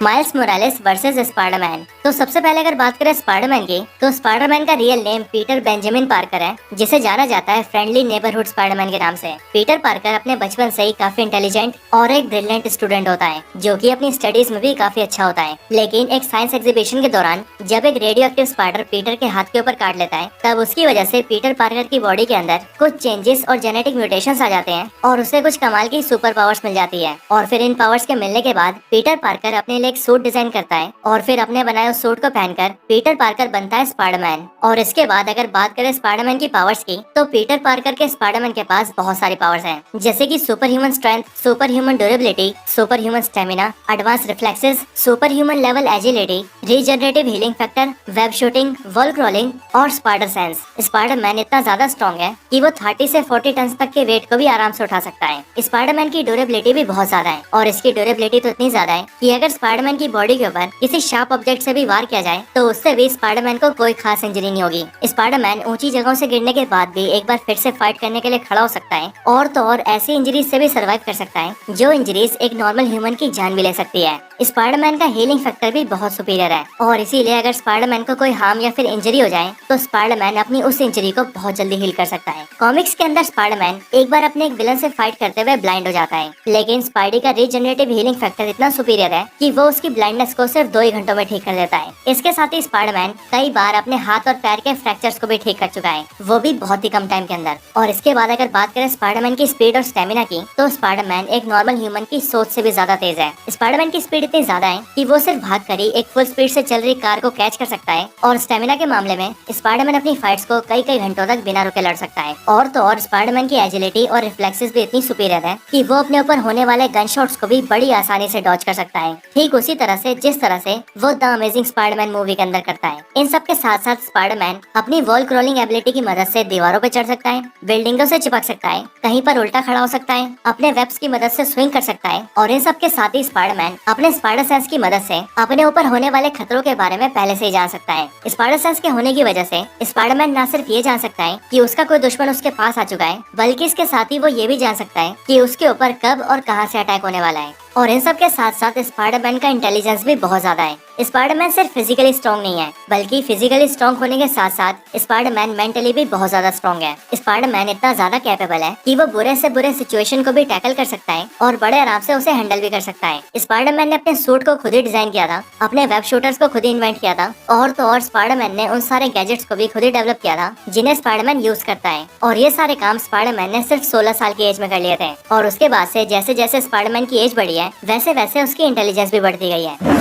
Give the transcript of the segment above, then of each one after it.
Miles Morales versus Spiderman. तो सबसे पहले अगर बात करें स्पाइडरमैन की, तो स्पाइडरमैन का real name Peter Benjamin Parker है, जिसे जाना जाता है फ्रेंडली नेबरहुड स्पाइडरमैन के नाम से। पीटर पार्कर अपने बचपन से ही काफी इंटेलिजेंट और एक ब्रिलियंट स्टूडेंट होता है, जो कि अपनी स्टडीज में भी काफी अच्छा होता है। लेकिन एक साइंस एग्जीबिशन के दौरान जब एक रेडियो एक्टिव स्पाइडर पीटर के हाथ के ऊपर काट लेता है, तब उसकी वजह से पीटर पार्कर की बॉडी के अंदर कुछ चेंजेस और जेनेटिक म्यूटेशंस आ जाते हैं और उसे कुछ कमाल की सुपर पावर्स मिल जाती है। और फिर इन पावर्स के मिलने के बाद पीटर पार्कर अपने लिए एक सूट डिजाइन करता है और फिर अपने बनाए उस सूट को पहनकर पीटर पार्कर बनता है स्पाइडरमैन। और इसके बाद अगर बात करें स्पाइडरमैन की पावर्स की, तो पीटर पार्कर के स्पाइडरमैन के पास बहुत सारी पावर्स हैं, जैसे कि super human strength, super human durability, super human stamina, advance reflexes, super human level agility, regenerative healing factor, web shooting, wall crawling और स्पाइडर सेंस। स्पाइडरमैन इतना ज्यादा स्ट्रॉन्ग है कि वो 30 से 40 टन तक के वेट को भी आराम से उठा सकता है। स्पाइडरमैन की ड्यूरेबिलिटी भी बहुत ज्यादा है, और इसकी ड्यूरेबिलिटी तो इतनी ज्यादा है कि अगर स्पाइडरमैन की बॉडी के ऊपर किसी शार्प ऑब्जेक्ट से भी वार किया जाए तो उससे भी स्पाइडरमैन को कोई खास इंजरी नहीं होगी। स्पाइडरमैन ऊंची जगहों से गिरने के बाद भी एक बार फिर से फाइट करने के लिए खड़ा हो सकता है, और तो और ऐसी इंजरीज से भी सर्वाइव कर सकता है जो इंजरीज एक नॉर्मल ह्यूमन की जान भी ले सकती है। स्पाइडरमैन का हीलिंग फैक्टर भी बहुत सुपीरियर है, और इसीलिए अगर स्पाइडरमैन को कोई हार्म या फिर इंजरी हो जाए तो स्पाइडरमैन अपनी उस इंजरी को बहुत जल्दी हील कर सकता है। कॉमिक्स के अंदर स्पाइडरमैन एक बार अपने एक विलन से फाइट करते हुए ब्लाइंड हो जाता है, लेकिन स्पाइडी का रीजनरेटिव हीलिंग फैक्टर इतना सुपीरियर है कि वो उसकी ब्लाइंडनेस को सिर्फ 2 ही घंटों में ठीक कर देता है। इसके साथ ही स्पाइडरमैन कई बार अपने हाथ और पैर के फ्रैक्चर्स को भी ठीक कर चुका है, वो भी बहुत ही कम टाइम के अंदर। और इसके बाद अगर बात करें स्पाइडरमैन की स्पीड और स्टेमिना की, तो स्पाइडरमैन एक नॉर्मल ह्यूमन की सोच से भी ज्यादा तेज है। स्पाइडरमैन की स्पीड इतनी ज्यादा है कि वो सिर्फ भाग कर ही एक फुल स्पीड से चल रही कार को कैच कर सकता है, और स्टेमिना के मामले में स्पाइडरमैन अपनी फाइट्स को कई कई घंटों तक बिना रुके लड़ सकता है। और तो और स्पाइडरमैन की एजिलिटी और रिफ्लेक्सेस भी इतनी सुपीरियर है कि वो अपने ऊपर होने वाले गन शॉट्स को भी बड़ी आसानी से डॉज कर सकता है, ठीक उसी तरह से जिस तरह से वो द अमेजिंग स्पाइडरमैन मूवी के अंदर करता है। इन सब के साथ साथ स्पाइडरमैन अपनी वॉल क्रॉलिंग एबिलिटी की मदद से दीवारों पर चढ़ सकता है, बिल्डिंगों से चिपक सकता है, कहीं पर उल्टा खड़ा हो सकता है, अपने वेब्स की मदद से स्विंग कर सकता है, और इन सब के साथ ही स्पाइडरमैन अपने स्पाइडर सेंस की मदद से अपने ऊपर होने वाले खतरों के बारे में पहले से ही जान सकता है। स्पाइडर सेंस के होने की वजह से स्पाइडरमैन न सिर्फ ये जान सकता है कि उसका कोई दुश्मन उसके पास आ चुका है, बल्कि इसके साथ ही वो ये भी जान सकता है कि उसके ऊपर कब और कहां से अटैक होने वाला है। और इन सब के साथ साथ स्पाइडरमैन का इंटेलिजेंस भी बहुत ज्यादा है। स्पाइडरमैन सिर्फ फिजिकली स्ट्रॉन्ग नहीं है, बल्कि फिजिकली स्ट्रॉन्ग होने के साथ साथ स्पाइडरमैन मेंटली भी बहुत ज्यादा स्ट्रॉन्ग है। स्पाइडरमैन इतना ज्यादा कैपेबल है कि वो बुरे से बुरे सिचुएशन को भी टैकल कर सकता है और बड़े आराम से उसे हैंडल भी कर सकता है। स्पाइडरमैन ने अपने सूट को खुद ही डिजाइन किया था, अपने वेब शूटर्स को खुद ही इन्वेंट किया था, और तो और स्पाइडरमैन ने उन सारे गैजेट्स को भी खुद ही डेवलप किया था जिन्हें स्पाइडरमैन यूज करता है। और ये सारे काम स्पाइडरमैन ने सिर्फ 16 साल की एज में कर लिए थे, और उसके बाद से जैसे जैसे स्पाइडरमैन की एज बढ़ी है, वैसे वैसे उसकी इंटेलिजेंस भी बढ़ती गई है।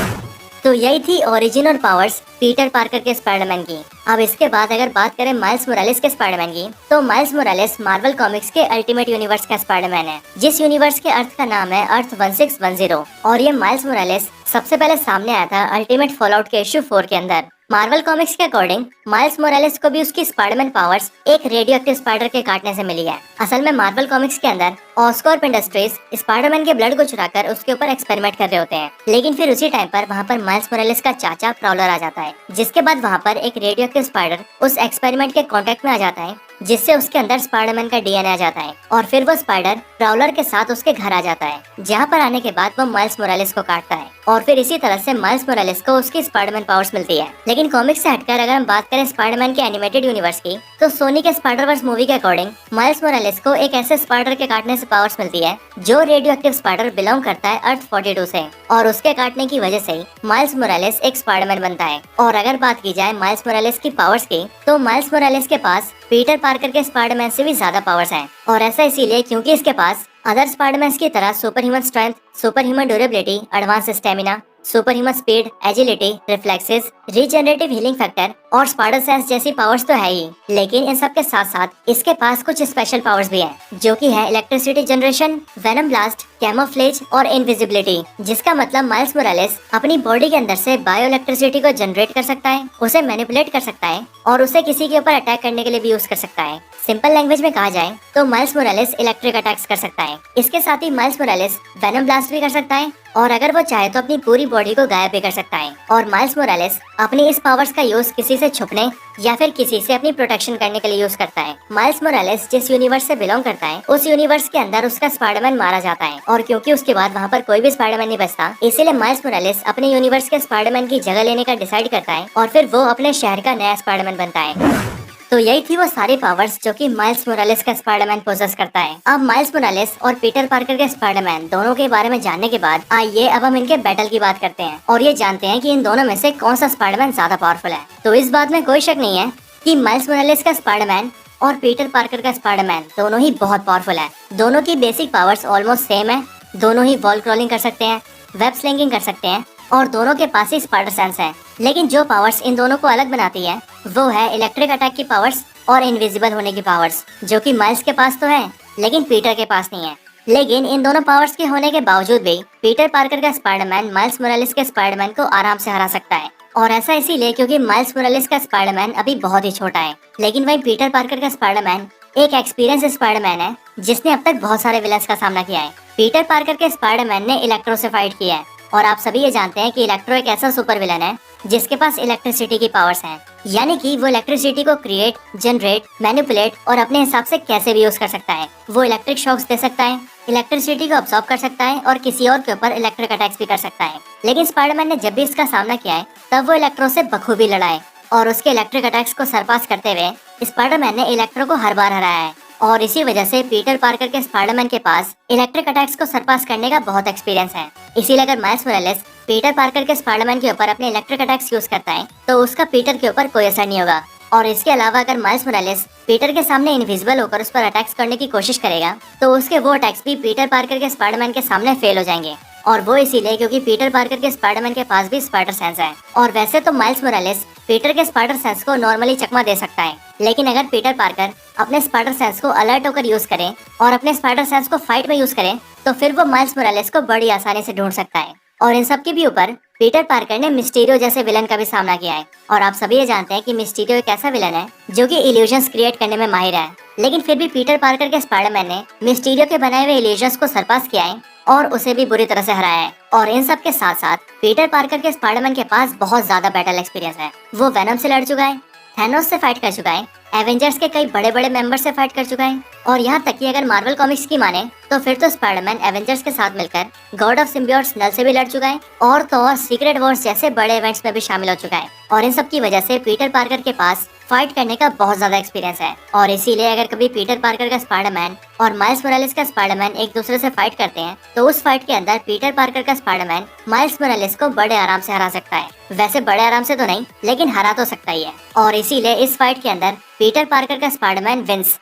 तो यही थी ओरिजिन और पावर्स पीटर पार्कर के स्पाइडरमैन की। अब इसके बाद अगर बात करें माइल्स मोरालेस के स्पाइडरमैन की, तो माइल्स मोरालेस मार्वल कॉमिक्स के अल्टीमेट यूनिवर्स का स्पाइडरमैन है, जिस यूनिवर्स के अर्थ का नाम है अर्थ 1610। और ये माइल्स मोरालेस सबसे पहले सामने आया था अल्टीमेट फॉलआउट के इश्यू 4 के अंदर। मार्वल कॉमिक्स के अकॉर्डिंग माइल्स मोरालेस को भी उसकी स्पाइडरमैन पावर्स एक रेडियोएक्टिव स्पाइडर के काटने से मिली है। असल में मार्वल कॉमिक्स के अंदर ऑस्कॉर्प इंडस्ट्रीज स्पाइडरमैन के ब्लड को चुराकर उसके ऊपर एक्सपेरिमेंट कर रहे होते हैं, लेकिन फिर उसी टाइम पर वहाँ पर माइल्स मोरालेस का चाचा प्राउलर आ जाता है, जिसके बाद वहाँ पर एक रेडियोएक्टिव स्पाइडर उस एक्सपेरिमेंट के कांटेक्ट में आ जाता है, जिससे उसके अंदर स्पाइडरमैन का डीएनए आ जाता है, और फिर वो स्पाइडर प्राउलर के साथ उसके घर आ जाता है, जहाँ पर आने के बाद वो माइल्स मोरालेस को काटता है, और फिर इसी तरह से माइल्स मोरालेस को उसकी स्पाइडरमैन पावर्स मिलती है। लेकिन कॉमिक्स से हटकर अगर हम बात करें स्पाइडरमैन के एनिमेटेड यूनिवर्स की, तो सोनी के स्पाइडरवर्स मूवी के अकॉर्डिंग माइल्स मोरालेस को एक ऐसे स्पाइडर के काटने से पावर्स मिलती है जो रेडियोएक्टिव स्पाइडर बिलोंग करता है अर्थ 42 से, और उसके काटने की वजह से माइल्स मोरालेस एक स्पाइडरमैन बनता है। और अगर बात की जाए माइल्स मोरालेस की पावर्स की, तो माइल्स मोरालेस के पास पीटर पार्कर के स्पाइडरमैन से भी ज्यादा पावर्स हैं, और ऐसा इसीलिए क्योंकि इसके पास अदर स्पाइडरमैन की तरह super human strength, super human durability, advance stamina, super human speed, agility, reflexes, regenerative healing factor और स्पाइडर सेंस जैसी पावर्स तो है ही, लेकिन इन सब के साथ साथ इसके पास कुछ स्पेशल पावर्स भी हैं, जो कि है electricity generation, venom blast, camouflage और इनविजिबिलिटी। जिसका मतलब माइल्स मोरालेस अपनी बॉडी के अंदर से बायो इलेक्ट्रिसिटी को जनरेट कर सकता है, उसे मैनिपुलेट कर सकता है, और उसे किसी के ऊपर अटैक करने के लिए भी यूज कर सकता है। सिंपल लैंग्वेज में कहा जाए तो माइल्स मोरालेस इलेक्ट्रिक अटैक्स कर सकता है। इसके साथ ही माइल्स मोरालेस वेनम ब्लास्ट भी कर सकता है, और अगर वो चाहे तो अपनी पूरी बॉडी को गायब भी कर सकता है। और माइल्स मोरालेस अपनी इस पावर्स का यूज किसी से छुपने या फिर किसी से अपनी प्रोटेक्शन करने के लिए यूज करता है। माइल्स मोरालेस जिस यूनिवर्स से बिलोंग करता है उस यूनिवर्स के अंदर उसका स्पाइडरमैन मारा जाता है और क्योंकि उसके बाद वहाँ पर कोई भी स्पाइडरमैन नहीं बचता, इसीलिए माइल्स मोरालेस अपने यूनिवर्स के स्पाइडरमैन की जगह लेने का डिसाइड करता है और फिर वो अपने शहर का नया स्पाइडरमैन बनता है। तो यही थी वो सारी पावर्स जो कि माइल्स मोरालेस का स्पाइडरमैन पोजेस करता है। अब माइल्स मोरालेस और पीटर पार्कर के स्पाइडरमैन दोनों के बारे में जानने के बाद आइए अब हम इनके बैटल की बात करते हैं और ये जानते हैं कि इन दोनों में से कौन सा स्पाइडरमैन ज्यादा पावरफुल है। तो इस बात में कोई शक नहीं है कि माइल्स मोरालेस का स्पाइडरमैन और पीटर पार्कर का स्पाइडरमैन दोनों ही बहुत पावरफुल है। दोनों की बेसिक पावर्स ऑलमोस्ट सेम है। दोनों ही वॉल क्रॉलिंग कर सकते हैं, वेब स्लिंगिंग कर सकते हैं और दोनों के पास ही स्पाइडर सेंस है। लेकिन जो पावर्स इन दोनों को अलग बनाती है वो है इलेक्ट्रिक अटैक की पावर्स और इनविजिबल होने की पावर्स, जो कि माइल्स के पास तो है लेकिन पीटर के पास नहीं है। लेकिन इन दोनों पावर्स के होने के बावजूद भी पीटर पार्कर का स्पाइडरमैन माइल्स मोरालेस के स्पाइडरमैन को आराम से हरा सकता है और ऐसा इसीलिए क्योंकि माइल्स मोरालेस का स्पाइडरमैन अभी बहुत ही छोटा है। लेकिन वही पीटर पार्कर का स्पाइडरमैन एक एक्सपीरियंस स्पाइडरमैन है जिसने अब तक बहुत सारे विलन्स का सामना किया है। पीटर पार्कर के स्पाइडरमैन ने इलेक्ट्रो से फाइट किया है और आप सभी ये जानते हैं कि इलेक्ट्रो एक ऐसा सुपर विलन है जिसके पास इलेक्ट्रिसिटी की पावर्स हैं, यानी कि वो इलेक्ट्रिसिटी को क्रिएट, जनरेट, मैनिपुलेट और अपने हिसाब से कैसे भी यूज कर सकता है। वो इलेक्ट्रिक शॉक्स दे सकता है, इलेक्ट्रिसिटी को अब्सॉर्ब कर सकता है और किसी और के ऊपर इलेक्ट्रिक अटैक्स भी कर सकता है। लेकिन स्पाइडरमैन ने जब भी इसका सामना किया है तब वो इलेक्ट्रो से बखूबी लड़ा है और उसके इलेक्ट्रिक अटैक्स को सरपास करते हुए स्पाइडरमैन ने इलेक्ट्रो को हर बार हराया है और इसी वजह से पीटर पार्कर के स्पाइडरमैन के पास इलेक्ट्रिक अटैक्स को सरपास करने का बहुत एक्सपीरियंस है। इसीलिए अगर माइल्स मोरालेस पीटर पार्कर के स्पाइडरमैन के ऊपर अपने इलेक्ट्रिक अटैक्स यूज करता है तो उसका पीटर के ऊपर कोई असर नहीं होगा। और इसके अलावा अगर माइल्स मोरालेस पीटर के सामने इनविजिबल होकर उस पर अटैक्स करने की कोशिश करेगा तो उसके वो अटैक्स भी पीटर पार्कर के स्पाइडरमैन के सामने फेल हो जाएंगे और वो इसीलिए क्योंकि पीटर पार्कर के स्पाइडरमैन के पास भी स्पाइडर सेंस है। और वैसे तो माइल्स मोरालेस पीटर के स्पाइडर सेंस को नॉर्मली चकमा दे सकता है, लेकिन अगर पीटर पार्कर अपने स्पाइडर सेंस को अलर्ट होकर यूज करे और अपने स्पाइडर सेंस को फाइट में यूज करे तो फिर वो माइल्स मोरालेस को बड़ी आसानी से ढूंढ सकता है। और इन सब के भी ऊपर पीटर पार्कर ने मिस्टीरियो जैसे विलन का भी सामना किया है और आप सभी ये जानते हैं कि मिस्टीरियो एक ऐसा विलन है जो कि इल्यूजन्स क्रिएट करने में माहिर है। लेकिन फिर भी पीटर पार्कर के स्पाइडरमैन ने मिस्टीरियो के बनाए हुए इल्यूजन्स को सरपास किया है और उसे भी बुरी तरह से हराया है। और इन सब के साथ साथ पीटर पार्कर के स्पाइडरमैन के पास बहुत ज्यादा बैटल एक्सपीरियंस है। वो वेनम से लड़ चुका है, थैनोस से फाइट कर चुका है, एवेंजर्स के कई बड़े बड़े मेंबर से फाइट कर चुका है और यहाँ तक कि अगर मार्वल कॉमिक्स की माने तो फिर तो स्पाइडरमैन एवेंजर्स के साथ मिलकर गॉड ऑफ सिम्बियोट्स नल से भी लड़ चुका है और तो और सीक्रेट वॉर्स जैसे बड़े इवेंट्स में भी शामिल हो चुका है। और इन सब की वजह से पीटर पार्कर के पास फाइट करने का बहुत ज्यादा एक्सपीरियंस है और इसीलिए अगर कभी पीटर पार्कर का स्पाइडरमैन और माइल्स मोरालेस का स्पाइडरमैन एक दूसरे से फाइट करते हैं तो उस फाइट के अंदर पीटर पार्कर का स्पाइडरमैन माइल्स मोरालेस को बड़े आराम से हरा सकता है। वैसे बड़े आराम से तो नहीं, लेकिन हरा तो सकता ही है और इसीलिए इस फाइट के अंदर पीटर पार्कर का स्पाइडरमैन विंस।